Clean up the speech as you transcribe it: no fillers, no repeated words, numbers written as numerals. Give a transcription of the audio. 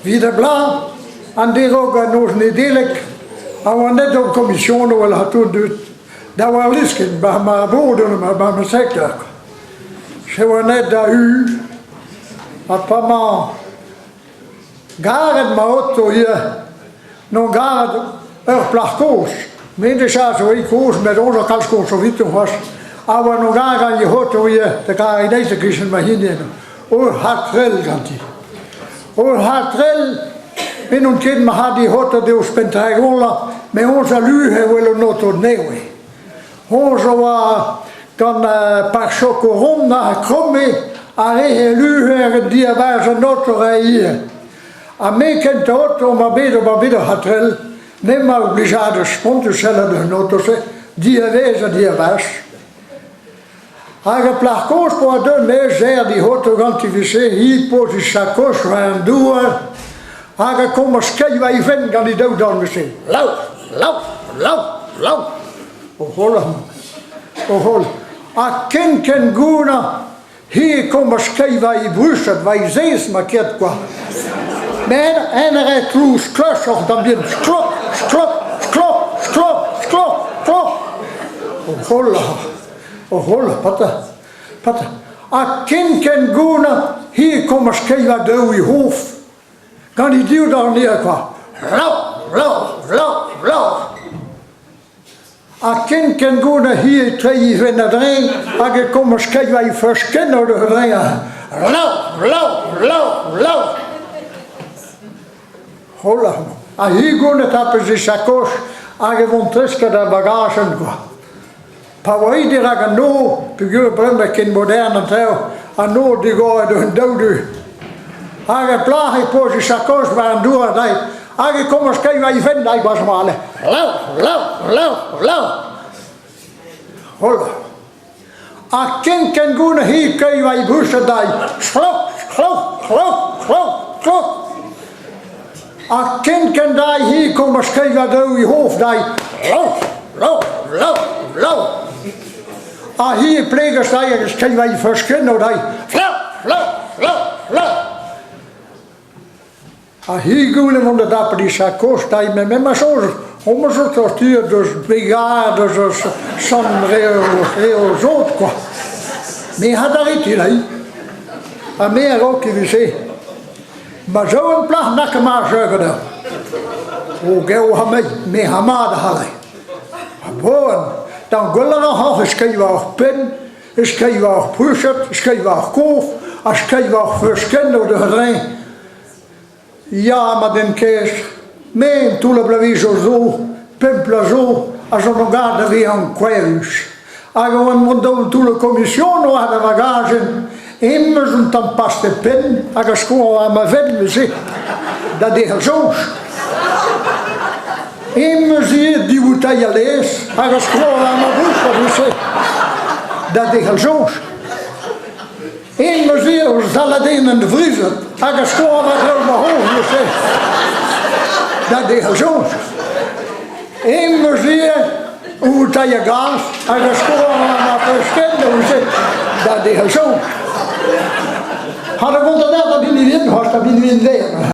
wie de bla, en die ook nog niet delijk, en we net op commissie wel had toen doet, dat was lisken, bij mijn broeder, bij mijn sector. Ze waren net dat u, dat papa, garen mijn auto hier, nog garen, plachkoos. Minder zo ik koos met onze kalskoos zo wit was. Maar nog aan je auto hier, dan ga je deze kiezen maar hierheen. Hard rel gaat die. Hard rel. In een kind maar had die auto die spent eigenlijk met onze luhe willen nog tot neeuwen. Onze kan paar chocoron naar kromme, en hij luhe die waar ze nog hier. En mij kent de auto maar beter hard rel. Neem maar obligade spontanselle de notos, die wezen die was. Hij geplaagd koos voor de meester die auto gantificeerd, hier poot sakos van door. Hij komt schei wij vinden kan die dood dan misschien. Lauw. Oh, a kind ken guna, hier komt schei wij bruset, wij zees maket qua. Men en rijdt loes, klus, dan bien klop. Holla, pata. A kind ken guna, hier kommer skeva død i hof. Kan die duw daar neer qua? Lauw. A kind ken guna, hier twee van de drein, a je kommer skeva i forskenner de drein. Lauw. Holla. A hier guna tappen ze sakos, a je vond treske de bagagen qua. Pawai die raken no, puur bremmen in moderne trouw, en no die gaan door een dode. Hij plaag ik voor zijn sakos waren door dat. Hij komt eens kijken wat je vindt, hij was maar lauw. Holla. A kind kan gaan hier kijken wat je bussen dat. Slok. A kind kan daar hier komen eens kijken wat je hoofd dat. Lauw. Ah, hier plegers dat je kan wij verschillen dat. Lauw. Ah, hier gaan we onder dat die sakos dat je met maar zo tortuur dus brigades dus zo'n heel zoot qua. Maar had daar iets in. En meer ook in wc. Maar zo'n plaag nakken maar zeggen dan. Hoe gaan we met hamade halen. Gewoon, dan willen we nog schrijven ook pen, schrijven ook pushet, schrijven ook koof, schrijven ook verschillende de gedrein. Ja, maar dan kees, mijn toele blijven zo, pimpelen zo, als we nog gaan weer aan kwijt. Als we een toele commissie hadden bagage, immers en dan past de pen, als je schoon aan mijn vinden zit, dat is zo. Immers hier, die moet je lezen, hij is gewoon aan mijn boek, dat is zo. Immers hier, zal het in de vriezer, hij is gewoon aan mijn hoofd, dat is zo. Immers hier, hoe moet je gaan, hij is gewoon aan mijn verschillende, dat is zo. Had ik onder dat niet in was, dat niet in